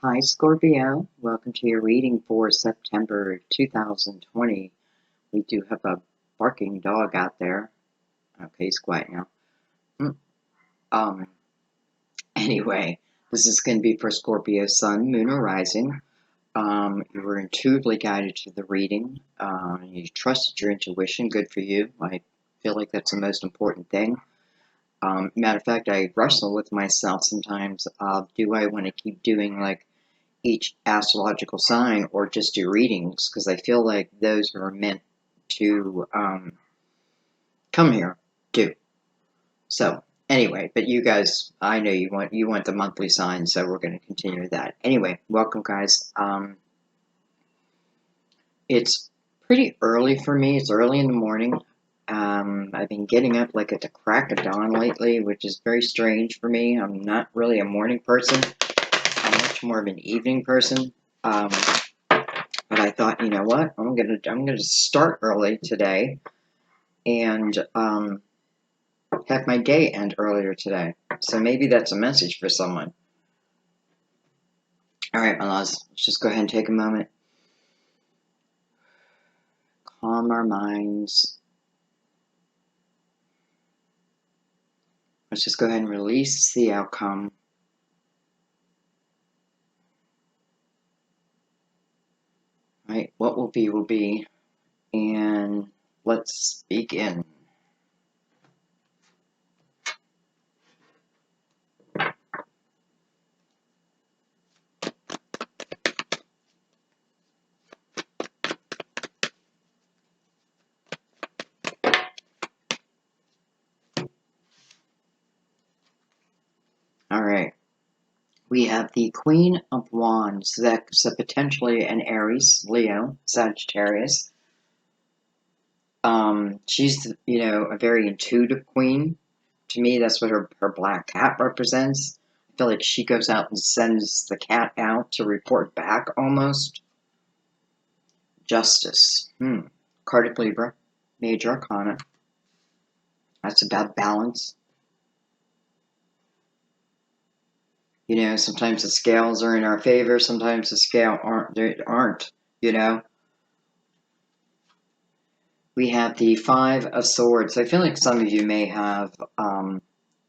Hi, Scorpio. Welcome to your reading for September 2020. We do have a barking dog out there. Okay, he's quiet now. Mm, Um, anyway, this is going to be for Scorpio Sun, Moon, or Rising. You were intuitively guided to the reading. You trusted your intuition. Good for you. I feel like that's the most important thing. Matter of fact, I wrestle with myself sometimes. Do I want to keep doing like each astrological sign or just do readings, because I feel like those are meant to come here too. So anyway, but you guys, I know you want the monthly sign, so we're going to continue that. Anyway, welcome guys. It's pretty early for me. It's early in the morning. I've been getting up like at the crack of dawn lately, which is very strange for me. I'm not really a morning person. I'm much more of an evening person. But I thought, you know what? I'm gonna start early today and have my day end earlier today. So maybe that's a message for someone. All right, my loves, let's just go ahead and take a moment, calm our minds. Let's just go ahead and release the outcome. All right, what will be, and let's begin. All right. We have the Queen of Wands. That's potentially an Aries, Leo, Sagittarius. She's, a very intuitive queen. To me, that's what her black cat represents. I feel like she goes out and sends the cat out to report back almost. Justice. Card of Libra, Major Arcana. That's about balance. Sometimes the scales are in our favor, sometimes the scale aren't, We have the Five of Swords. I feel like some of you may have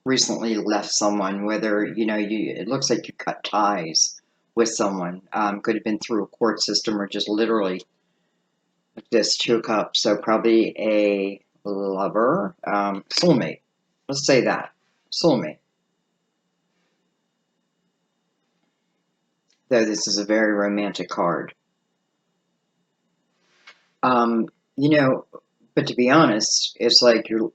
recently left someone, whether, it looks like you cut ties with someone. Could have been through a court system or just literally like this, Two of Cups. So probably a lover, soulmate. Let's say that. Soulmate. Though this is a very romantic card. Um, you know, but to be honest, it's like you're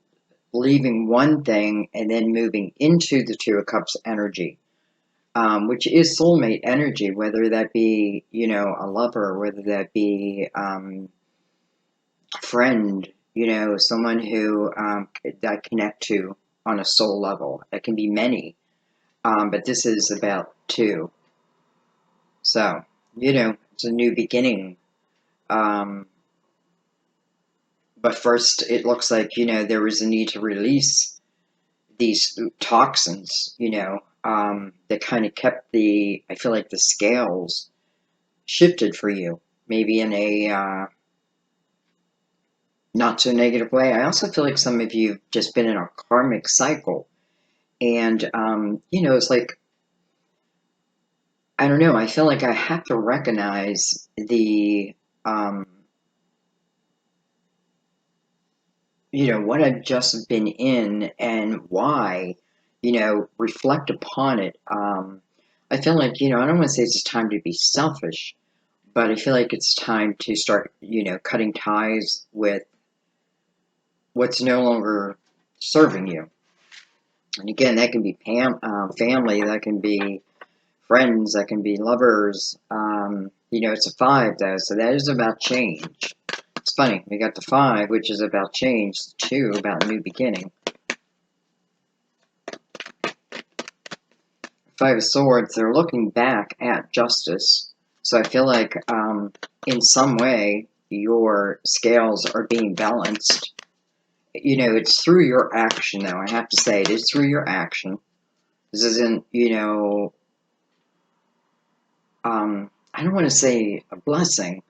leaving one thing and then moving into the Two of Cups energy, which is soulmate energy, whether that be, a lover, whether that be a friend, someone who that connect to on a soul level. It can be many, but this is about two. So, it's a new beginning. Um, but first, it looks like, there was a need to release these toxins, that kind of kept I feel like the scales shifted for you, maybe in a not so negative way. I also feel like some of you have just been in a karmic cycle. And, it's like, I don't know, I feel like I have to recognize what I've just been in and why, reflect upon it. I feel like, I don't want to say it's time to be selfish, but I feel like it's time to start, cutting ties with what's no longer serving you. And again, that can be family, that can be friends, that can be lovers. It's a five though, so that is about change. It's funny, we got the five, which is about change, two about new beginning. Five of Swords, they're looking back at justice. So I feel like in some way your scales are being balanced. It's through your action though, I have to say it is through your action. This isn't, I don't want to say a blessing,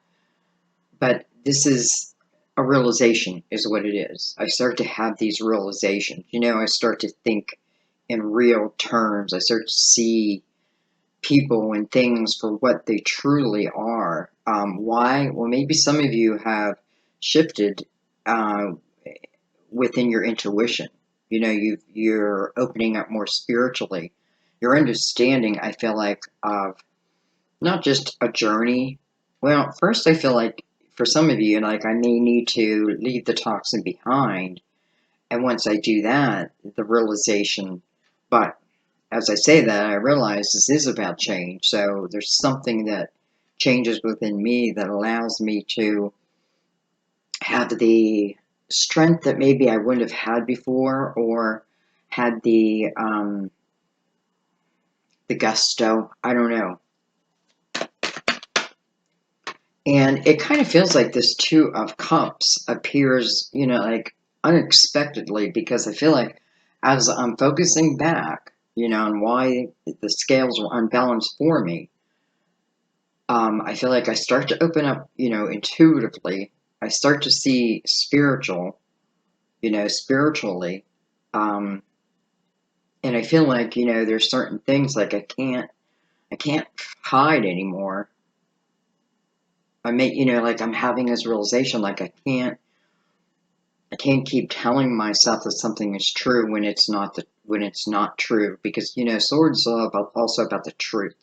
but this is a realization, is what it is. I start to have these realizations. I start to think in real terms. I start to see people and things for what they truly are. Why? Well, maybe some of you have shifted uh, within your intuition. You're opening up more spiritually. Your understanding, I feel like, of not just a journey. Well, first, I feel like for some of you, like I may need to leave the toxin behind. And once I do that, the realization, but as I say that, I realize this is about change. So there's something that changes within me that allows me to have the strength that maybe I wouldn't have had before, or had the gusto. I don't know. And it kind of feels like this Two of Cups appears, like unexpectedly, because I feel like as I'm focusing back, on why the scales were unbalanced for me, I feel like I start to open up, intuitively. I start to see spiritually. Um, and I feel like, there's certain things like I can't hide anymore. Like I'm having this realization, like I can't keep telling myself that something is true when it's not true, because swords are also about the truth.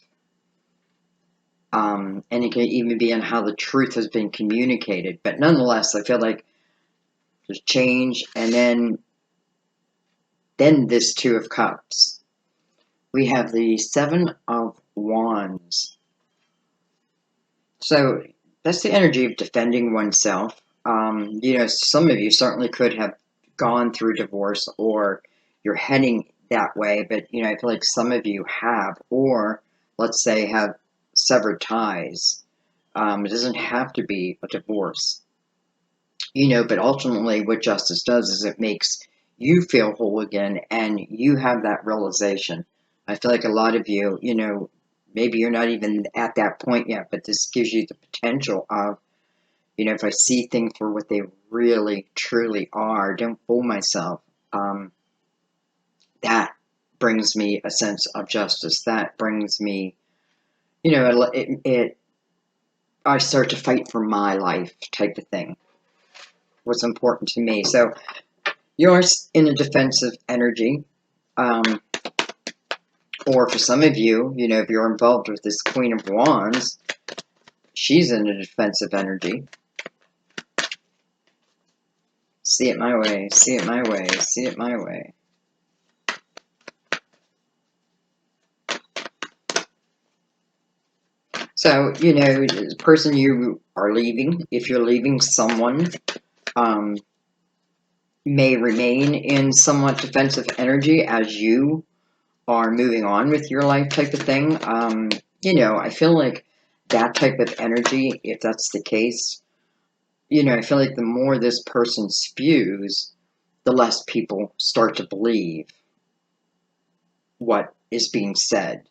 And it can even be on how the truth has been communicated. But nonetheless, I feel like there's change, and then this Two of Cups. We have the Seven of Wands. So that's the energy of defending oneself. Some of you certainly could have gone through divorce, or you're heading that way, but I feel like some of you have, or let's say have severed ties. It doesn't have to be a divorce, but ultimately what justice does is it makes you feel whole again, and you have that realization. I feel like a lot of you, maybe you're not even at that point yet, but this gives you the potential of, if I see things for what they really truly are, don't fool myself. Um, that brings me a sense of justice. That brings me, I start to fight for my life type of thing. What's important to me. So you're in a defensive energy. Um, or for some of you, if you're involved with this Queen of Wands, she's in a defensive energy. See it my way, see it my way, see it my way. So, the person you are leaving, if you're leaving someone, um, may remain in somewhat defensive energy as you are moving on with your life type of thing. I feel like that type of energy, if that's the case, I feel like the more this person spews, the less people start to believe what is being said.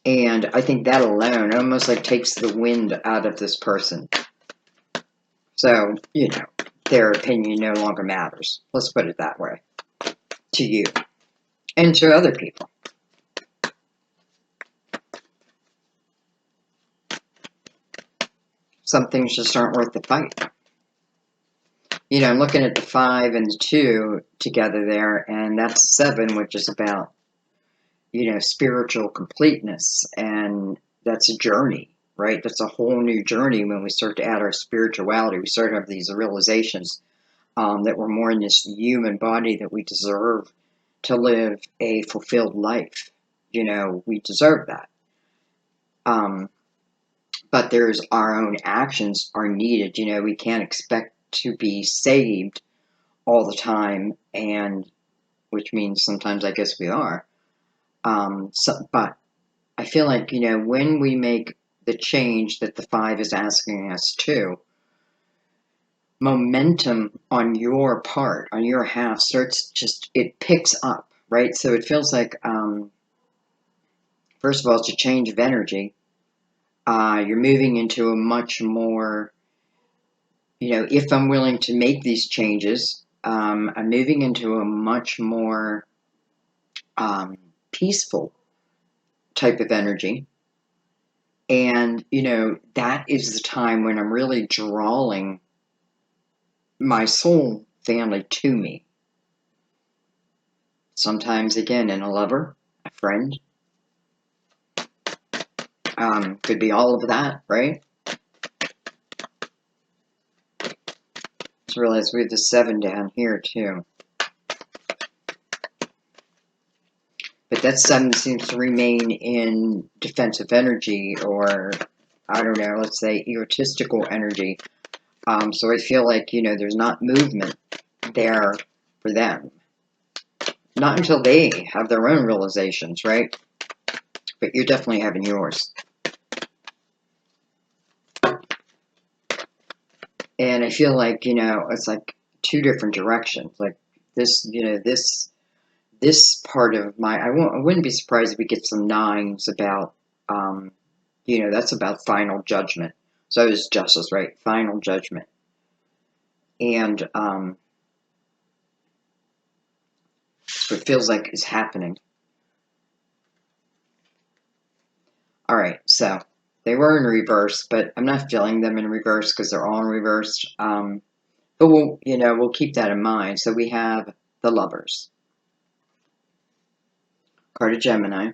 And I think that alone almost like takes the wind out of this person. So, their opinion no longer matters. Let's put it that way. To you. And to other people. Some things just aren't worth the fight. I'm looking at the 5 and the 2 together there, and that's 7, which is about, spiritual completeness. And that's a journey, right? That's a whole new journey when we start to add our spirituality. We start to have these realizations that we're more in this human body, that we deserve to live a fulfilled life. We deserve that. But there's our own actions are needed. We can't expect to be saved all the time, and which means sometimes I guess we are. But I feel like, when we make the change that the 5 is asking us to, momentum on your part, on your half, starts it picks up, right? So it feels like, for first of all, it's a change of energy. You're moving into a much more, if I'm willing to make these changes, I'm moving into a much more peaceful type of energy. And, that is the time when I'm really drawing my soul family to me. Sometimes, again, in a lover, a friend. Could be all of that, right? Just realize we have the 7 down here, too. But that 7 seems to remain in defensive energy, or, I don't know, let's say egotistical energy. So I feel like, there's not movement there for them. Not until they have their own realizations, right? But you're definitely having yours. And I feel like, it's like 2 different directions. Like this, this part of my, I wouldn't be surprised if we get some 9s about, that's about final judgment. So it's justice, right? Final judgment. And so it feels like it's happening. All right, so they were in reverse, but I'm not feeling them in reverse because they're all in reverse. But we'll keep that in mind. So we have the Lovers, card of Gemini.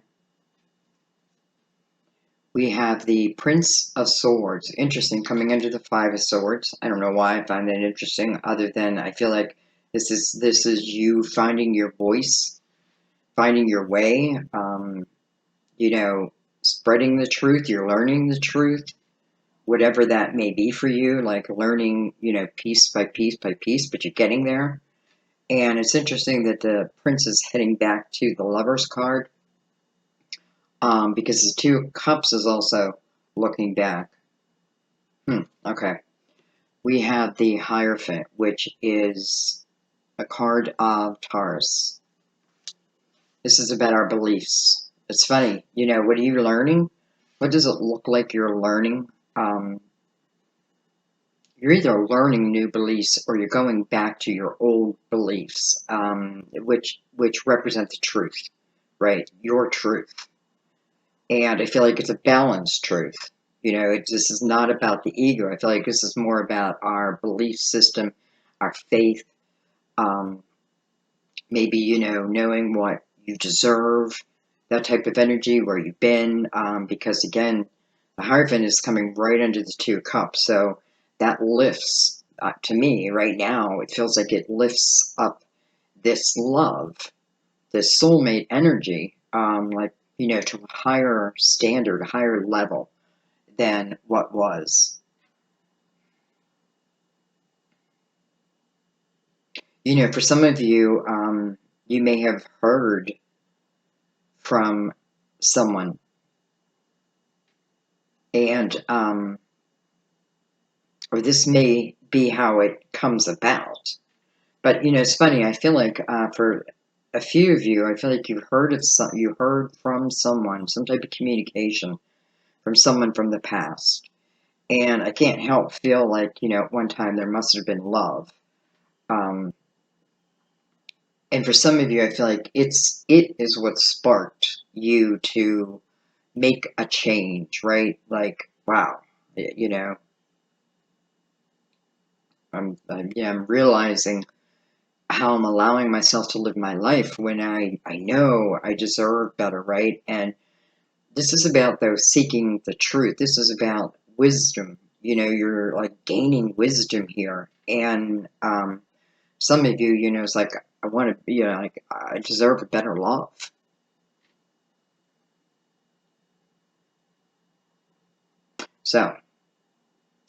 We have the Prince of Swords. Interesting, coming under the 5 of Swords. I don't know why I find that interesting, other than I feel like this is you finding your voice, finding your way. Spreading the truth. You're learning the truth, whatever that may be for you. Like learning, piece by piece by piece, but you're getting there. And it's interesting that the Prince is heading back to the Lovers card. Because the 2 of Cups is also looking back. Okay. We have the Hierophant, which is a card of Taurus. This is about our beliefs. It's funny, what are you learning? What does it look like you're learning? You're either learning new beliefs or you're going back to your old beliefs, which represent the truth, right? Your truth. And I feel like it's a balanced truth. This is not about the ego. I feel like this is more about our belief system, our faith, maybe, knowing what you deserve, that type of energy, where you've been, because again, the Hierophant is coming right under the 2 of Cups, so that lifts, to me, right now, it feels like it lifts up this love, this soulmate energy, to a higher standard, a higher level than what was. For some of you, you may have heard from someone, and or this may be how it comes about. But it's funny. I feel like for a few of you, I feel like you heard from someone, some type of communication from someone from the past, and I can't help feel like at one time there must have been love. And for some of you, I feel like it is what sparked you to make a change, right? Like, wow, I'm realizing how I'm allowing myself to live my life when I know I deserve better, right? And this is about, though, seeking the truth. This is about wisdom. You're like gaining wisdom here. And some of you, it's like, I want to be, like, I deserve a better love. So,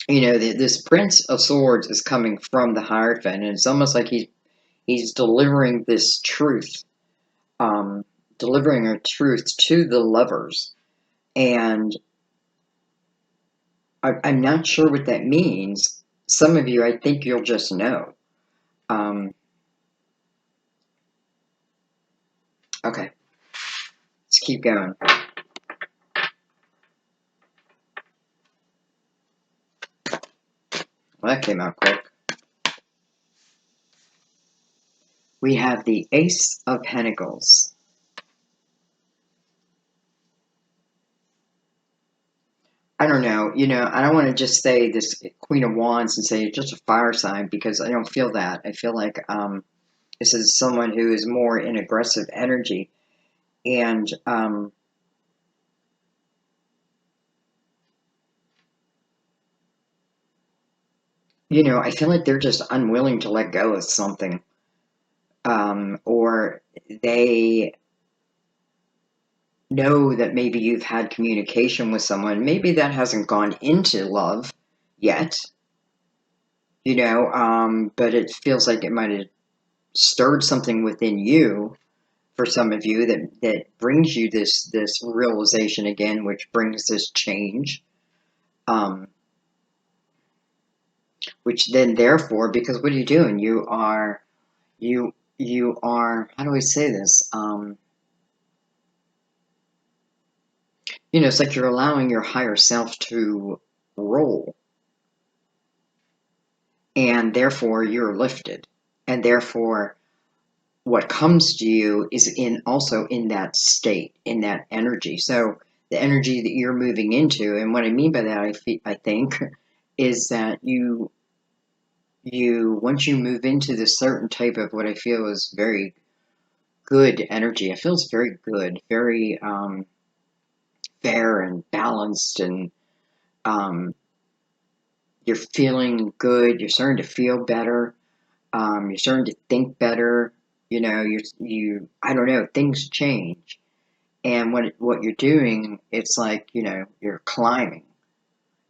this Prince of Swords is coming from the Hierophant, and it's almost like he's delivering this truth, delivering a truth to the Lovers. And I'm not sure what that means. Some of you, I think you'll just know. Okay, let's keep going. that came out quick. We have the Ace of Pentacles. I don't know, I don't want to just say this Queen of Wands and say it's just a fire sign, because I don't feel that. I feel like this is someone who is more in aggressive energy. And I feel like they're just unwilling to let go of something. Or they know that maybe you've had communication with someone. Maybe that hasn't gone into love yet, but it feels like it might have stirred something within you, for some of you, that brings you this realization again, which brings this change. Which then, therefore, because what are you doing? You are, how do I say this? It's like you're allowing your higher self to roll, and therefore you're lifted, and therefore what comes to you is also in that state, in that energy. So the energy that you're moving into, and what I mean by that, I think, is that you once you move into this certain type of what I feel is very good energy. It feels very good, very fair and balanced, and um, you're feeling good. You're starting to feel better. You're starting to think better. I don't know, things change. And what you're doing, it's like, you're climbing.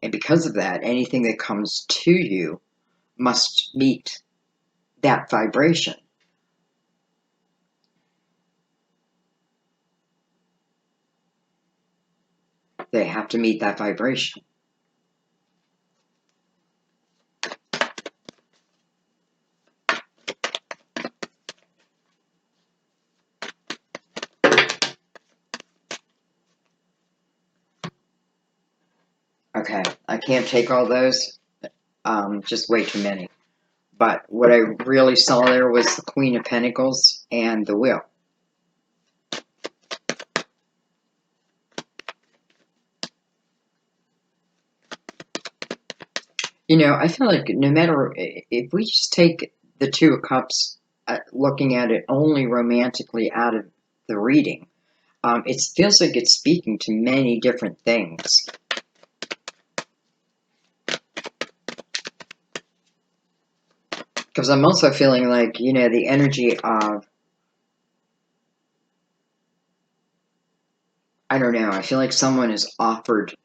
And because of that, anything that comes to you must meet that vibration. They have to meet that vibration. Okay, I can't take all those. Just way too many. But what I really saw there was the Queen of Pentacles and the Wheel. I feel like no matter if we just take the Two of Cups, looking at it only romantically out of the reading, it feels like it's speaking to many different things. Because I'm also feeling like, the energy of, I don't know, I feel like someone is offered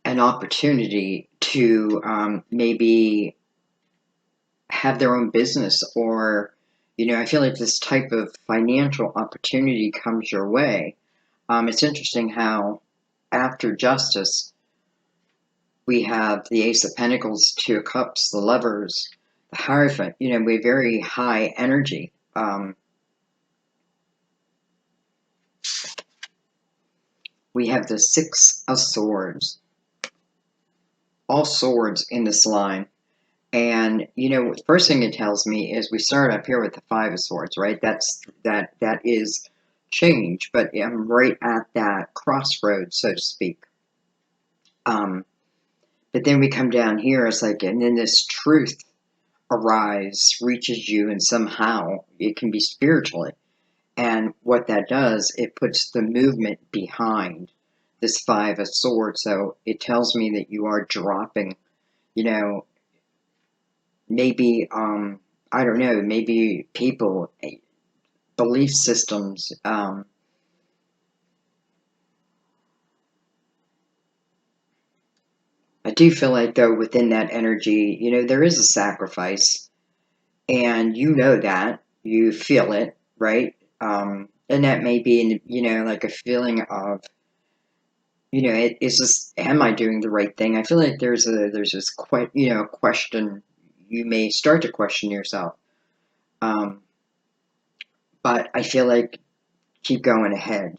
an opportunity to maybe have their own business, or I feel like this type of financial opportunity comes your way. It's interesting how after Justice we have the Ace of Pentacles, Two of Cups, the Lovers, the Hierophant. We have very high energy. We have the Six of Swords, all swords in this line. And the first thing it tells me is we start up here with the Five of Swords, right? That is change, but I'm right at that crossroads, so to speak. But then we come down here, it's like, and then this truth reaches you, and somehow it can be spiritually. And what that does, it puts the movement behind this Five of Swords. So it tells me that you are dropping, maybe, I don't know, maybe people, belief systems. I do feel like, though, within that energy, there is a sacrifice, and that, you feel it, right? And that may be, like a feeling of, it's just, am I doing the right thing? I feel like there's this question. You may start to question yourself, um, but I feel like keep going ahead.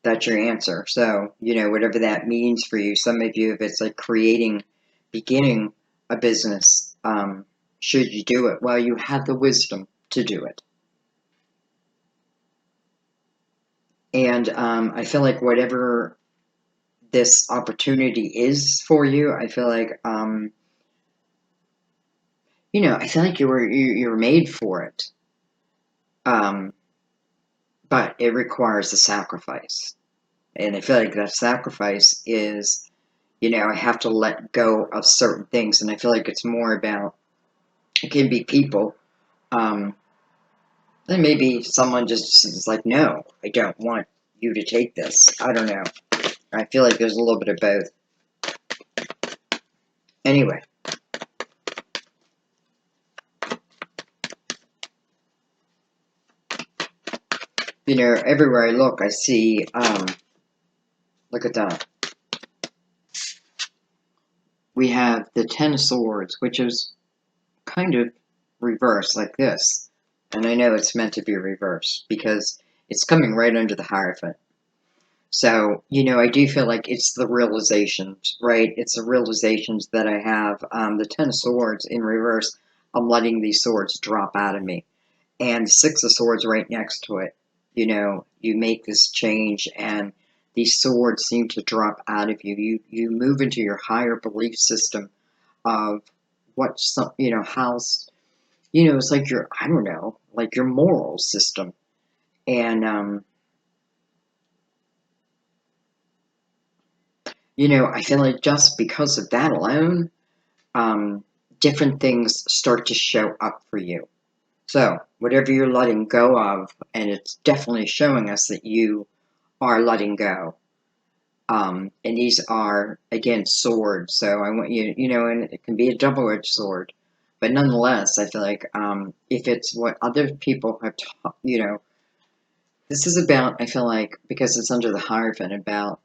That's your answer. So whatever that means for you. Some of you, if it's like beginning a business, should you do it? Well, you have the wisdom to do it. And I feel like whatever this opportunity is for you, I feel like, I feel like you're made for it. But it requires a sacrifice. And I feel like that sacrifice is, I have to let go of certain things. And I feel like it's more about, it can be people. Then maybe someone just is like, no, I don't want you to take this. I don't know. I feel like there's a little bit of both. Anyway. Everywhere I look, I see, look at that. We have the Ten of Swords, which is kind of reversed like this. And I know it's meant to be reversed because it's coming right under the Hierophant. So, I do feel like it's the realizations, right? It's the realizations that I have. The Ten of Swords in reverse, I'm letting these swords drop out of me. And Six of Swords right next to it. You make this change and these swords seem to drop out of you. You move into your higher belief system of what some, how, it's like your, I don't know, like your moral system. And, I feel like just because of that alone, different things start to show up for you. So, whatever you're letting go of, and it's definitely showing us that you are letting go. And these are, again, swords. So I want you, and it can be a double-edged sword. But nonetheless, I feel like if it's what other people have taught, this is about, I feel like, because it's under the Hierophant, about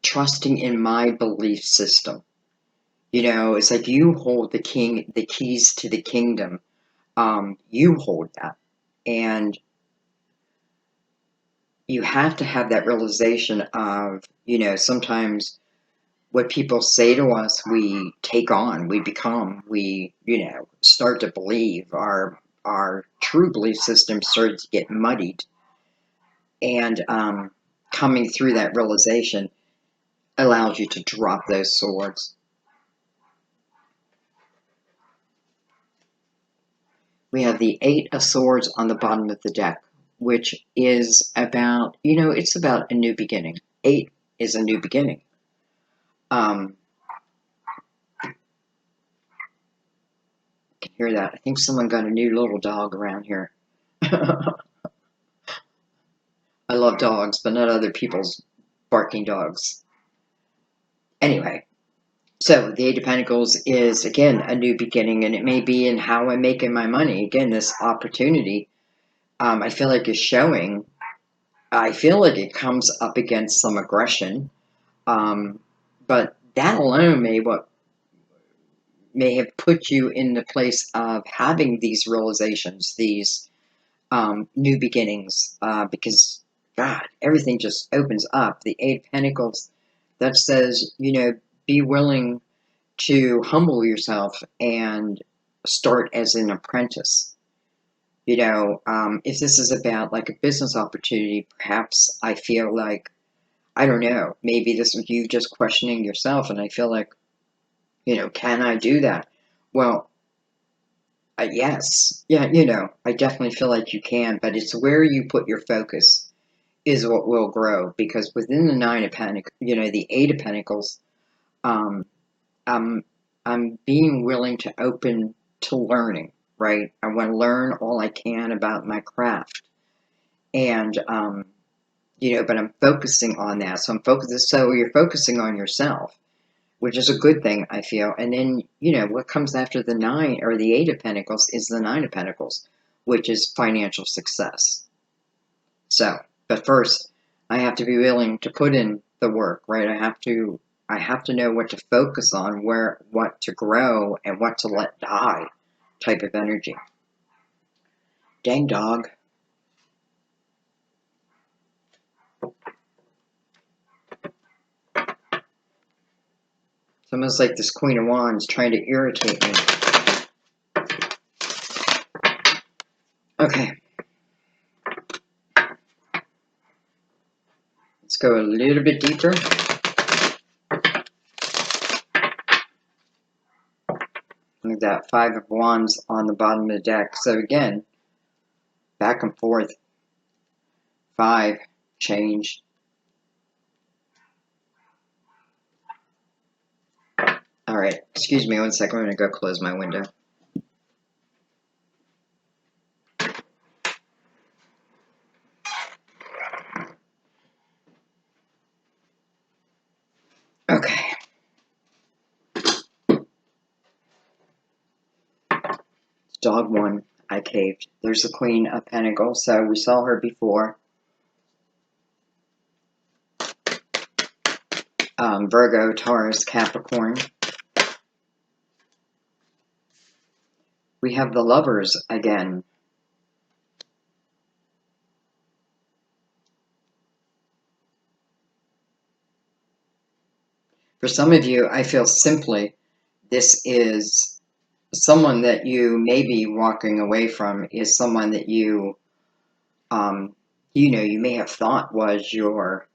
trusting in my belief system. It's like you hold the keys to the kingdom. You hold that. And you have to have that realization of, sometimes what people say to us, we take on, we become, we, start to believe. Our true belief system starts to get muddied. And coming through that realization allows you to drop those swords. We have the Eight of Swords on the bottom of the deck, which is about, it's about a new beginning. Eight is a new beginning. Can hear that. I think someone got a new little dog around here. I love dogs, but not other people's barking dogs. Anyway, so the Eight of Pentacles is, again, a new beginning, and it may be in how I'm making my money. Again, this opportunity, I feel like is showing. I feel like it comes up against some aggression, but that alone may have put you in the place of having these realizations, these new beginnings, because God, everything just opens up. The Eight of Pentacles, that says, be willing to humble yourself and start as an apprentice. If this is about like a business opportunity, perhaps I feel like, I don't know, maybe this is you just questioning yourself, and I feel like, can I do that? Well, yes, yeah, I definitely feel like you can, but it's where you put your focus is what will grow, because within the Nine of Pentacles, the Eight of Pentacles, um, I'm I'm being willing to open to learning, right? I want to learn all I can about my craft, and but I'm focusing on that. So I'm focusing. So you're focusing on yourself, which is a good thing, I feel. And then what comes after the Nine or the Eight of Pentacles is the Nine of Pentacles, which is financial success. So, but first, I have to be willing to put in the work, right? I have to know what to focus on, what to grow, and what to let die, type of energy. Dang dog. It's almost like this Queen of Wands trying to irritate me. Okay. Let's go a little bit deeper. Look at that 5 of Wands on the bottom of the deck. So again, back and forth. 5, change. Alright, excuse me one second. I'm going to go close my window. Okay. Dog 1, I caved. There's the Queen of Pentacles, so we saw her before. Virgo, Taurus, Capricorn. We have the Lovers again. For some of you, I feel simply this is someone that you may be walking away from, is someone that you may have thought was your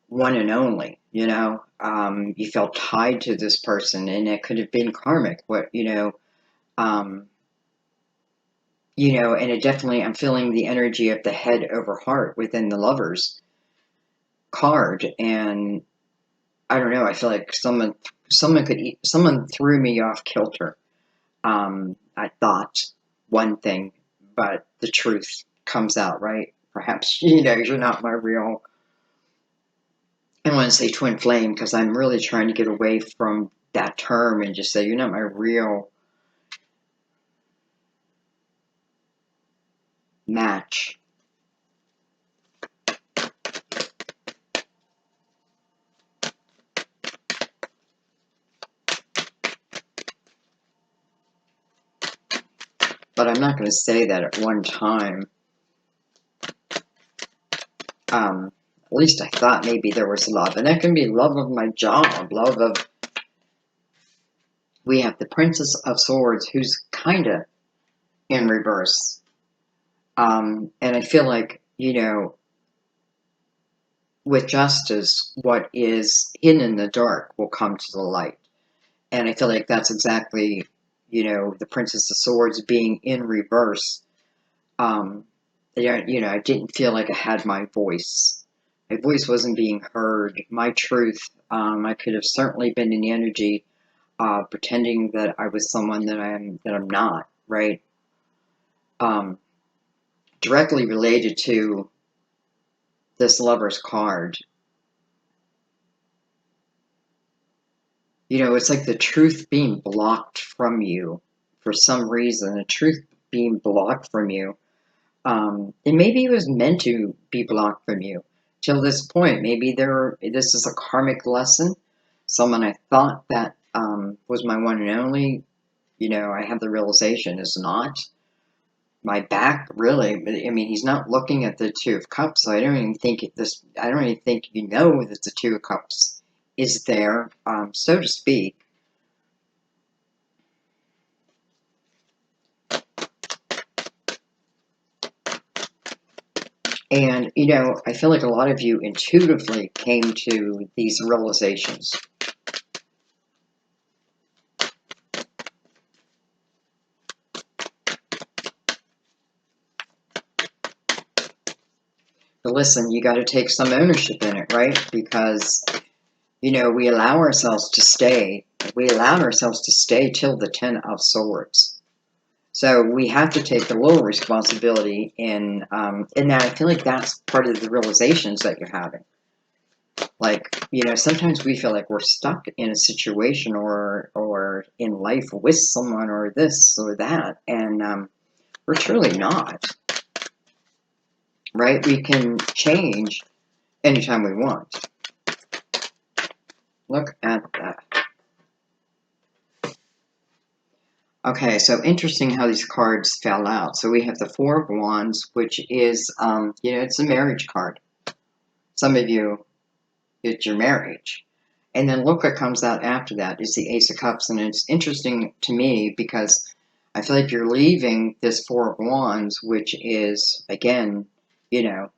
one and only, you felt tied to this person, and it could have been karmic, and it definitely, I'm feeling the energy of the head over heart within the Lovers card, and I don't know, I feel like someone threw me off kilter. I thought one thing, but the truth comes out, right? Perhaps, you're not my real, I don't want to say twin flame, because I'm really trying to get away from that term and just say, you're not my real match. But I'm not going to say that at one time. At least I thought maybe there was love. And that can be love of my job, love of... We have the Princess of Swords, who's kind of in reverse. And I feel like, with justice, what is hidden in the dark will come to the light. And I feel like that's exactly, the Princess of Swords being in reverse. I didn't feel like I had my voice. My voice wasn't being heard. My truth, I could have certainly been in the energy, pretending that I was someone that I'm not, right? Directly related to this Lover's card, it's like the truth being blocked from you for some reason. The truth being blocked from you. And maybe it was meant to be blocked from you till this point. Maybe this is a karmic lesson. Someone I thought that was my one and only, I have the realization is not. My back, really. I mean, he's not looking at the Two of Cups, so I don't even think that the Two of Cups is there, so to speak. And, I feel like a lot of you intuitively came to these realizations. But listen, you got to take some ownership in it, right? Because, we allowed ourselves to stay till the Ten of Swords. So we have to take a little responsibility in that. I feel like that's part of the realizations that you're having. Like, sometimes we feel like we're stuck in a situation or in life with someone or this or that, and we're truly not. Right? We can change anytime we want. Look at that. Okay, so interesting how these cards fell out. So we have the Four of Wands, which is, it's a marriage card. Some of you, it's your marriage. And then look what comes out after that is the Ace of Cups. And it's interesting to me because I feel like you're leaving this Four of Wands, which is, again, you know,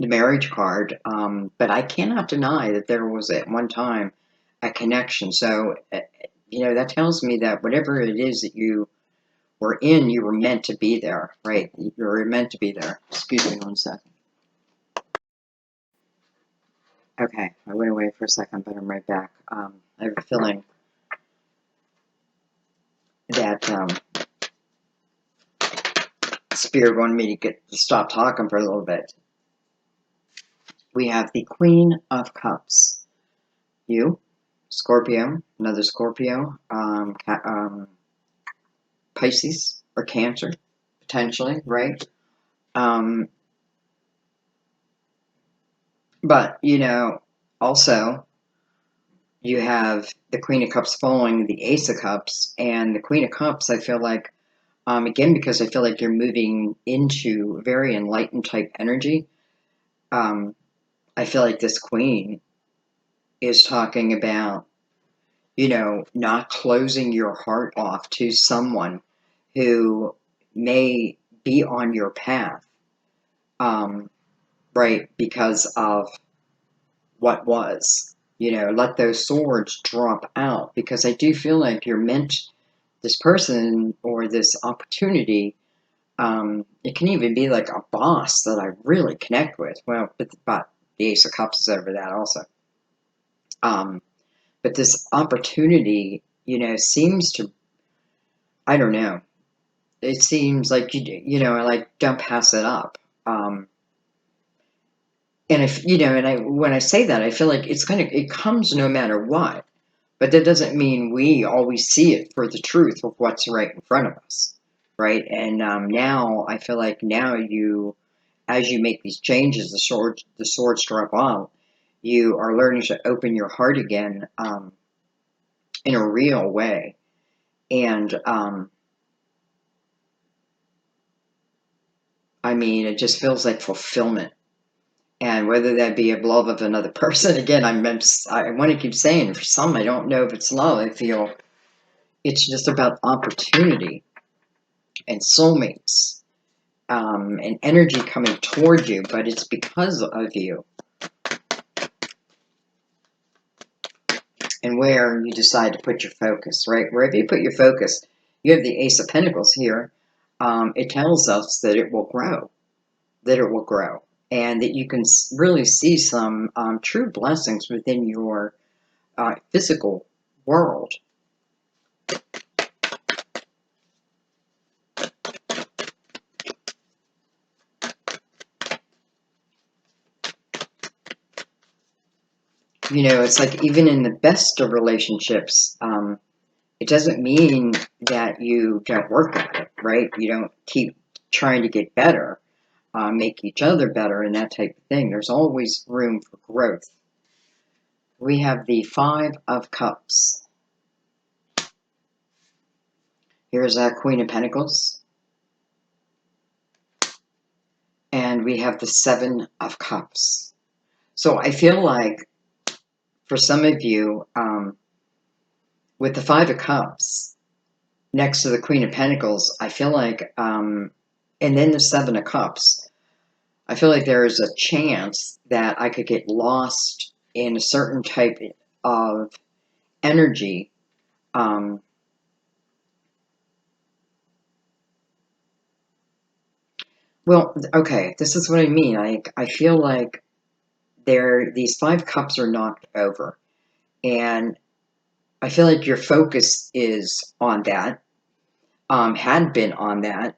the marriage card. But I cannot deny that there was at one time a connection. So, that tells me that whatever it is that you were in, you were meant to be there, right? You were meant to be there. Excuse me one second. Okay, I went away for a second, but I'm right back. I have a feeling that Spirit wanted me to stop talking for a little bit. We have the Queen of Cups. You, Scorpio, another Scorpio, Pisces or Cancer, potentially, right? But, also you have the Queen of Cups following the Ace of Cups, and the Queen of Cups, I feel like, again, because I feel like you're moving into very enlightened type energy. I feel like this Queen is talking about, not closing your heart off to someone who may be on your path, right, because of what was. Let those swords drop out because I do feel like you're meant, this person or this opportunity. It can even be like a boss that I really connect with. Well, but the Ace of Cups is over that also. But this opportunity, seems to, I don't know. It seems like like don't pass it up. And if and when I say that, I feel like it comes no matter what. But that doesn't mean we always see it for the truth of what's right in front of us, right? And now I feel like now as you make these changes, the swords drop off. You are learning to open your heart again in a real way, and I mean, it just feels like fulfillment. And whether that be a love of another person, again, I want to keep saying for some, I don't know if it's love. I feel it's just about opportunity and soulmates and energy coming toward you, but it's because of you and where you decide to put your focus, right? Wherever you put your focus, you have the Ace of Pentacles here. It tells us that it will grow, and that you can really see some true blessings within your physical world. It's like even in the best of relationships, it doesn't mean that you don't work at it, right? You don't keep trying to get better, make each other better, and that type of thing. There's always room for growth. We have the Five of Cups. Here's a Queen of Pentacles. And we have the Seven of Cups. So I feel like for some of you, with the Five of Cups next to the Queen of Pentacles, I feel like, and then the Seven of Cups, I feel like there is a chance that I could get lost in a certain type of energy. Well, okay, this is what I mean. I feel like these Five Cups are knocked over, and I feel like your focus is on that, had been on that,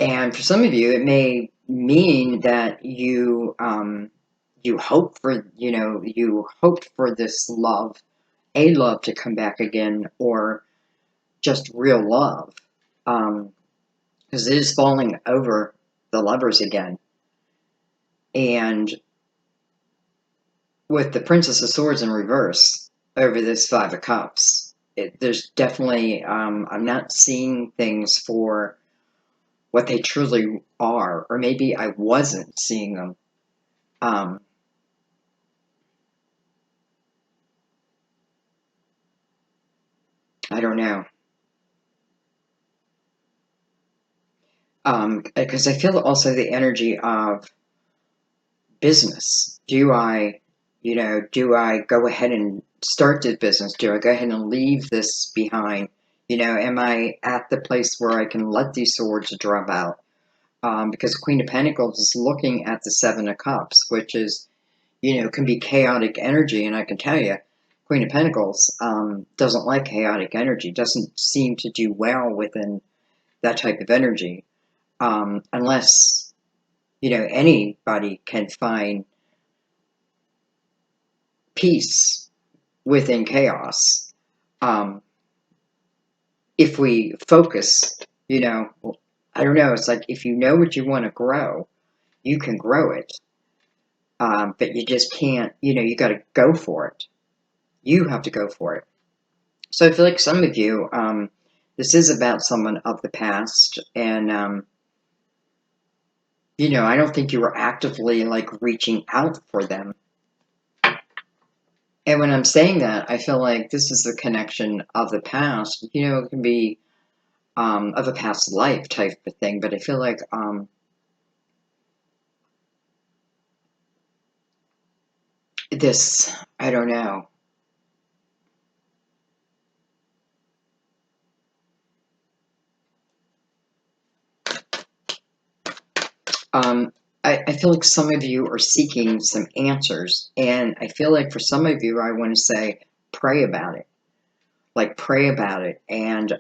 and for some of you, it may mean that you hope for you hoped for this love, a love to come back again, or just real love, because it is falling over the lovers again, and with the Princess of Swords in reverse over this Five of Cups, there's definitely I'm not seeing things for what they truly are, or maybe I wasn't seeing them. Um, I don't know. Because I feel also the energy of business. Do I go ahead and start the business? Do I go ahead and leave this behind? Am I at the place where I can let these swords drop out? Because Queen of Pentacles is looking at the Seven of Cups, which is, can be chaotic energy. And I can tell you, Queen of Pentacles doesn't like chaotic energy, doesn't seem to do well within that type of energy, unless, anybody can find peace within chaos. Um, if we focus, I don't know, it's like if you know what you want to grow, you can grow it. But you just can't, you got to go for it. You have to go for it. So I feel like some of you, this is about someone of the past, and I don't think you were actively like reaching out for them. And when I'm saying that, I feel like this is the connection of the past. It can be of a past life type of thing, but I feel like this, I don't know. Um, I feel like some of you are seeking some answers, and I feel like for some of you, I want to say, pray about it. Like, pray about it, and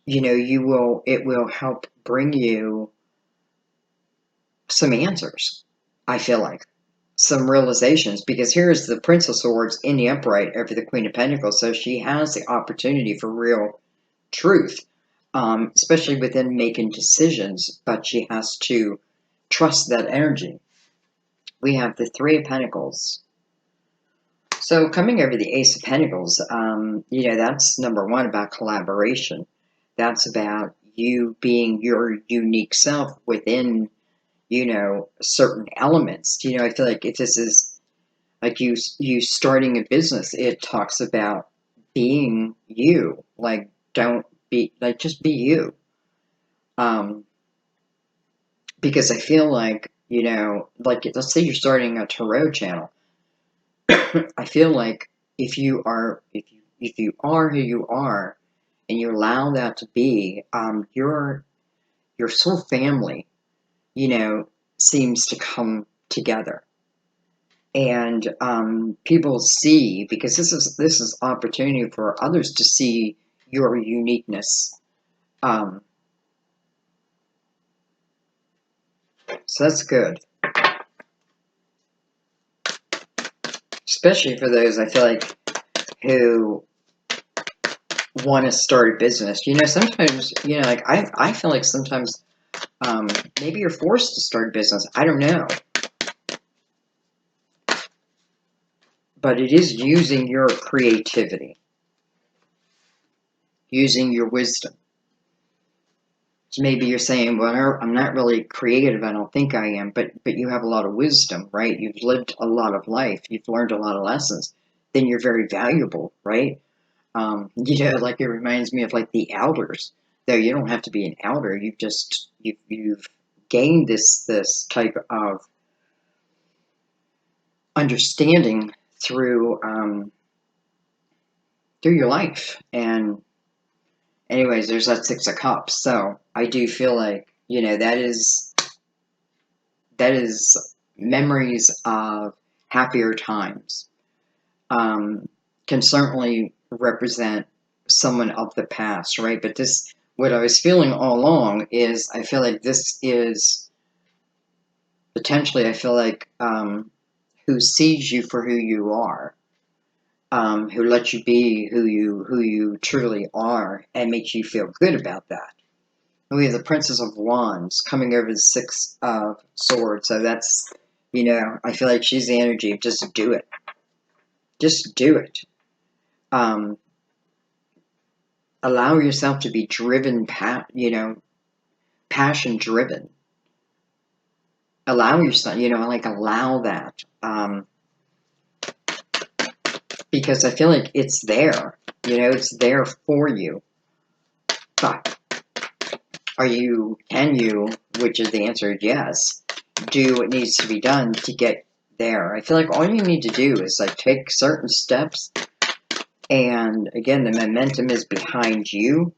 it will help bring you some answers. I feel like some realizations, because here's the Prince of Swords in the upright over the Queen of Pentacles, so she has the opportunity for real truth, especially within making decisions, but she has to trust that energy. We have the Three of Pentacles. So coming over the Ace of Pentacles, that's number one about collaboration. That's about you being your unique self within, certain elements. I feel like if this is like you starting a business, it talks about being you. Like, don't be like, just be you. Um, because I feel like, like, let's say you're starting a tarot channel. I feel like if you are who you are, and you allow that to be, your soul family, you know, seems to come together, and people see, because this is opportunity for others to see your uniqueness. Um, so that's good, especially for those I feel like who want to start a business. Sometimes, like I feel like sometimes maybe you're forced to start a business. I don't know. But it is using your creativity, using your wisdom. So maybe you're saying, well, I'm not really creative. I don't think I am. But you have a lot of wisdom, right? You've lived a lot of life. You've learned a lot of lessons. Then you're very valuable, right? Like it reminds me of like the elders. Though you don't have to be an elder. You've gained this type of understanding through your life. And anyways, there's that Six of Cups. So I do feel like, that is memories of happier times. Um, can certainly represent someone of the past, right? But this, what I was feeling all along is, I feel like this is potentially, I feel like, who sees you for who you are, who lets you be who you truly are, and makes you feel good about that. And we have the Princess of Wands coming over the Six of Swords, so that's, I feel like she's the energy of just do it, just do it. Um, Allow yourself to be driven, passion driven. Allow yourself, like allow that. because I feel like it's there. It's there for you. But can you, which is the answer is yes, do what needs to be done to get there? I feel like all you need to do is like take certain steps, and again, the momentum is behind you.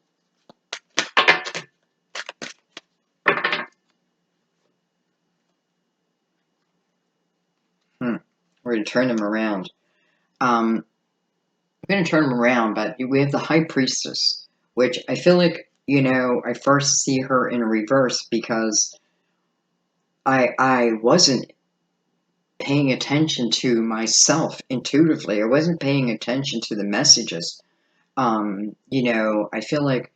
We're going to turn them around. We're going to turn them around, but we have the High Priestess, which I feel like, I first see her in reverse because I wasn't paying attention to myself intuitively. I wasn't paying attention to the messages. I feel like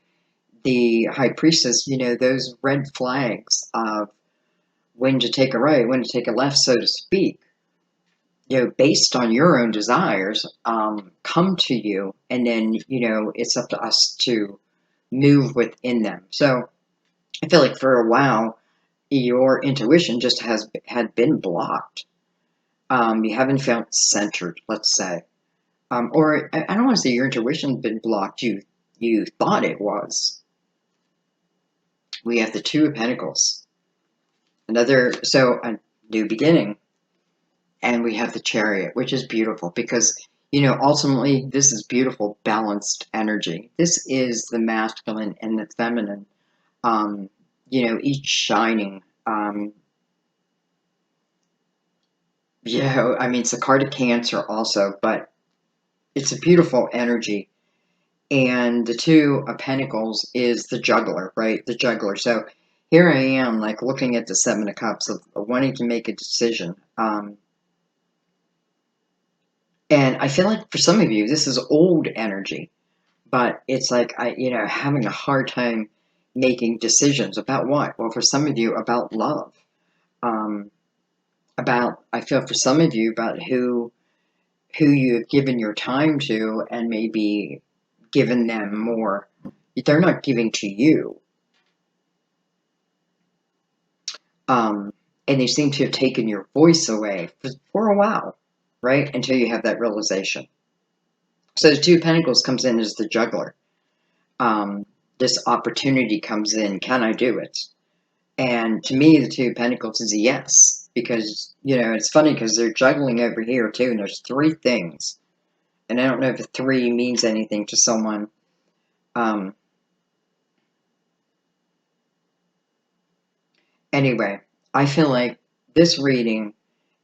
the High Priestess, those red flags of when to take a right, when to take a left, so to speak, based on your own desires, come to you, and then, it's up to us to move within them. So I feel like for a while, your intuition just had been blocked. You haven't felt centered, let's say. Or I don't want to say your intuition's been blocked. You thought it was. We have the Two of Pentacles. A new beginning. And we have the Chariot, which is beautiful because, ultimately this is beautiful, balanced energy. This is the masculine and the feminine, each shining. It's a card of Cancer also, but it's a beautiful energy. And the Two of Pentacles is the juggler, right? The juggler. So here I am, like looking at the Seven of Cups of wanting to make a decision. And I feel like for some of you, this is old energy, but it's like having a hard time making decisions about what? Well, for some of you, about love. I feel for some of you about who you have given your time to, and maybe given them more. They're not giving to you. And they seem to have taken your voice away for a while, right? Until you have that realization. So the Two of Pentacles comes in as the juggler. This opportunity comes in. Can I do it? And to me, the Two of Pentacles is a yes. Because, it's funny because they're juggling over here too. And there's three things. And I don't know if the three means anything to someone. Anyway, I feel like this reading,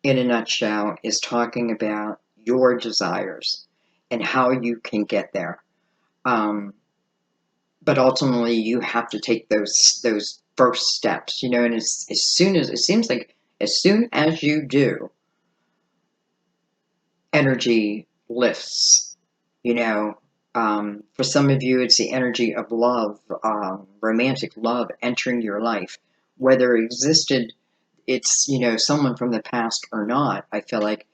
in a nutshell, is talking about your desires and how you can get there. But ultimately, you have to take those first steps, and as soon as it seems like as soon as you do, energy lifts. For some of you, it's the energy of love, romantic love entering your life, whether it existed. It's someone from the past or not. I feel like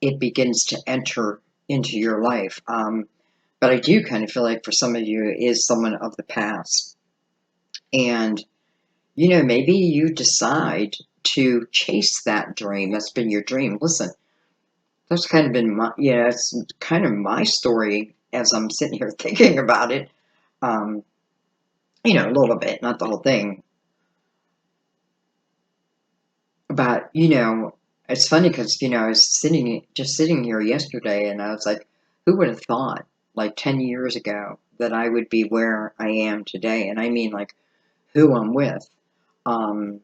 it begins to enter into your life. But I do kind of feel like for some of you, it is someone of the past. And, maybe you decide to chase that dream. That's been your dream. Listen, that's kind of been it's kind of my story as I'm sitting here thinking about it. A little bit, not the whole thing. But, it's funny because, I was sitting here yesterday, and I was like, who would have thought, like 10 years ago, that I would be where I am today? And I mean, like, who I'm with.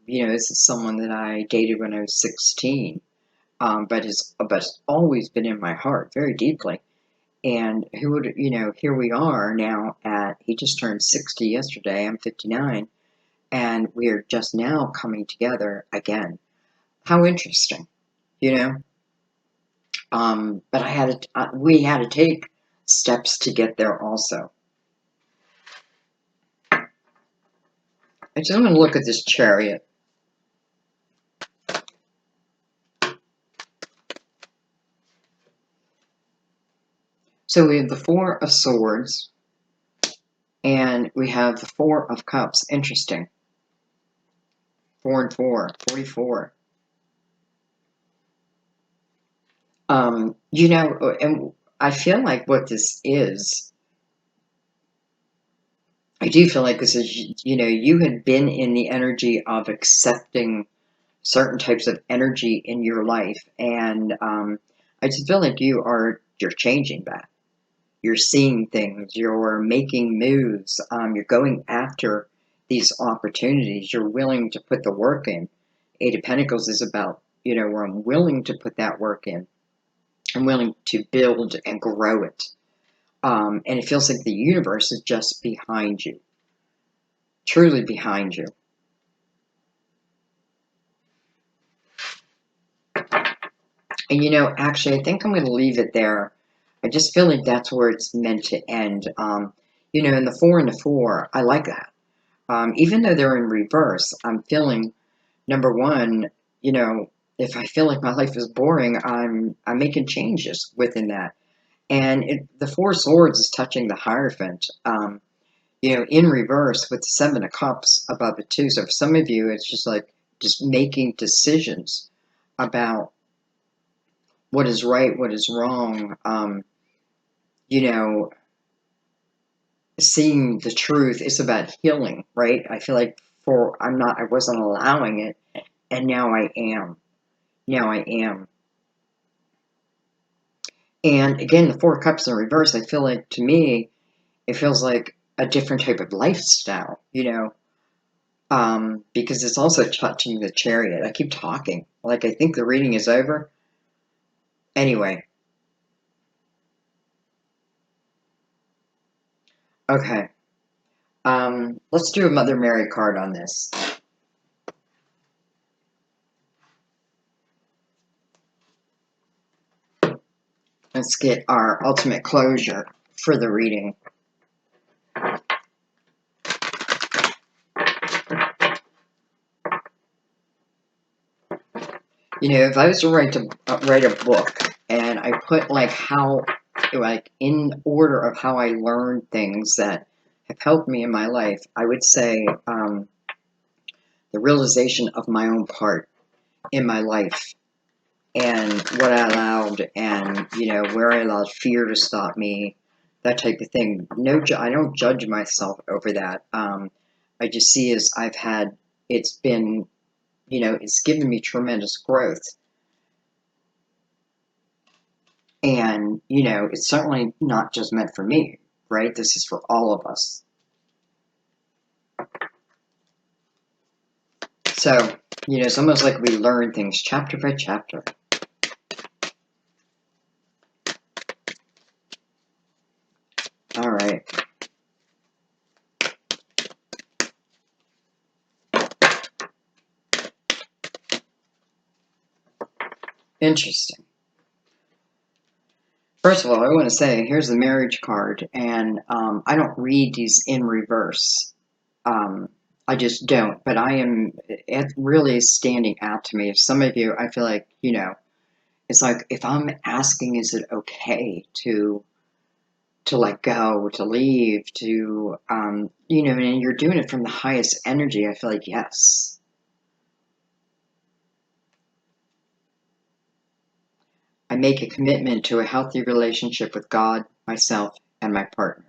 This is someone that I dated when I was 16, but it's always been in my heart very deeply. And who would, here we are now he just turned 60 yesterday, I'm 59, and we're just now coming together again. How interesting, you know? But we had to take steps to get there also. I just want to look at this Chariot. So we have the Four of Swords, and we have the Four of Cups. Interesting. 4 and 4, 44. And I feel like what this is, I do feel like this is, you had been in the energy of accepting certain types of energy in your life, and I just feel like you're changing that. You're seeing things, you're making moves, you're going after these opportunities, you're willing to put the work in. Eight of Pentacles is about, where I'm willing to put that work in. I'm willing to build and grow it. And it feels like the universe is just behind you, truly behind you. And actually, I think I'm going to leave it there. I just feel like that's where it's meant to end. In the four and the four, I like that. Even though they're in reverse, I'm feeling, number one, if I feel like my life is boring, I'm making changes within that. And the Four Swords is touching the Hierophant, in reverse with the Seven of Cups above it too. So for some of you, it's just like just making decisions about what is right, what is wrong, you know, seeing the truth. It's about healing, right? I feel like I wasn't allowing it, and now I am. Now I am. And again, the Four Cups in reverse, I feel like, to me, it feels like a different type of lifestyle, because it's also touching the Chariot. I keep talking. Like, I think the reading is over. Anyway. Okay. Let's do a Mother Mary card on this. Let's get our ultimate closure for the reading. If I was to write a book, and I put in order of how I learned things that have helped me in my life, I would say the realization of my own part in my life, and what I allowed, and where I allowed fear to stop me, that type of thing. No, I don't judge myself over that. I just see as it's been, it's given me tremendous growth. And, it's certainly not just meant for me, right? This is for all of us. So, it's almost like we learn things chapter by chapter. All right. Interesting. First of all, I want to say, here's the marriage card, and I don't read these in reverse. I just don't, but it really is standing out to me. If some of you, I feel like, it's like, if I'm asking, is it okay to let go, to leave, to, and you're doing it from the highest energy, I feel like, yes. I make a commitment to a healthy relationship with God, myself, and my partner.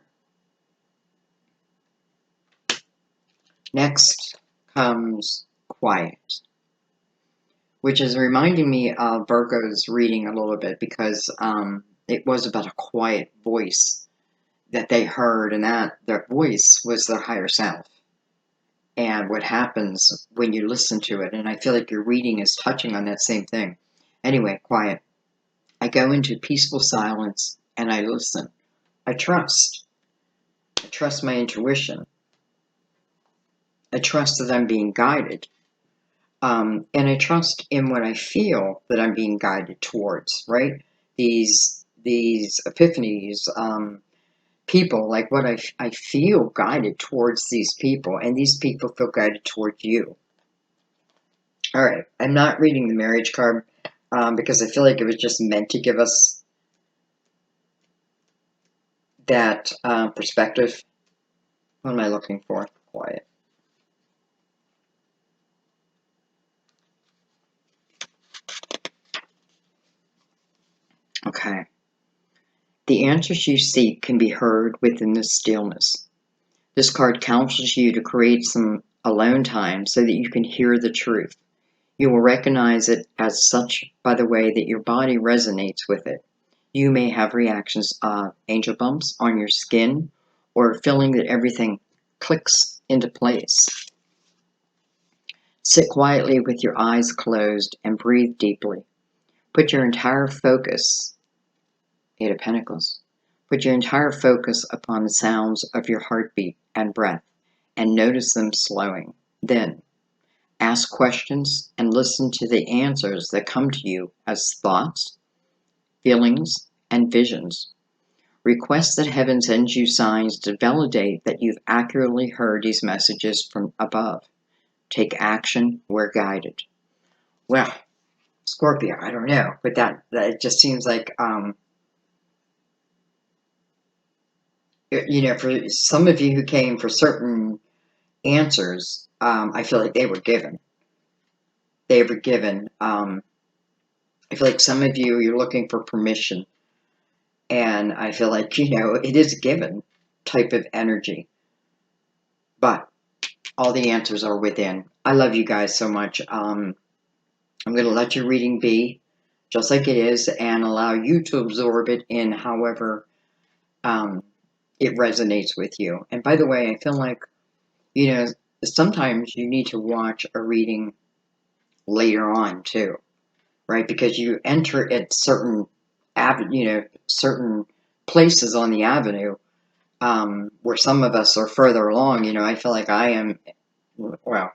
Next comes quiet, which is reminding me of Virgo's reading a little bit, because it was about a quiet voice that they heard, and that voice was their higher self, and what happens when you listen to it. And I feel like your reading is touching on that same thing. Anyway, quiet. I go into peaceful silence and I listen. I trust. I trust my intuition. I trust that I'm being guided. And I trust in what I feel that I'm being guided towards, right? These epiphanies, people, like what I feel guided towards these people, and these people feel guided towards you. All right, I'm not reading the marriage card because I feel like it was just meant to give us that perspective. What am I looking for? Quiet. Okay. The answers you seek can be heard within the stillness. This card counsels you to create some alone time so that you can hear the truth. You will recognize it as such by the way that your body resonates with it. You may have reactions of angel bumps on your skin or feeling that everything clicks into place. Sit quietly with your eyes closed and breathe deeply. Put your entire focus, Eight of Pentacles, put your entire focus upon the sounds of your heartbeat and breath and notice them slowing. Then, ask questions and listen to the answers that come to you as thoughts, feelings, and visions. Request that heaven sends you signs to validate that you've accurately heard these messages from above. Take action where guided. Well, Scorpio, I don't know, but that it just seems like, for some of you who came for certain answers, I feel like they were given. They were given. I feel like some of you, you're looking for permission. And I feel like, it is given type of energy. But all the answers are within. I love you guys so much. I'm going to let your reading be just like it is and allow you to absorb it in however it resonates with you. And by the way, I feel like, sometimes you need to watch a reading later on too, right? Because you enter at certain certain places on the avenue where some of us are further along. I feel like I am, well,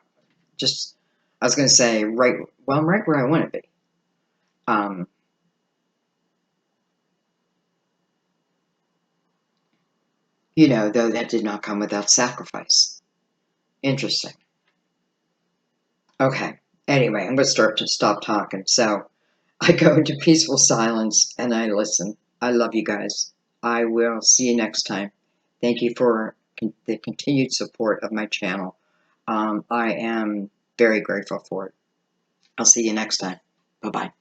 I was going to say I'm right where I want to be. Though that did not come without sacrifice. Interesting. Okay. Anyway, I'm going to stop talking. So I go into peaceful silence and I listen. I love you guys. I will see you next time. Thank you for the continued support of my channel. I am very grateful for it. I'll see you next time. Bye-bye.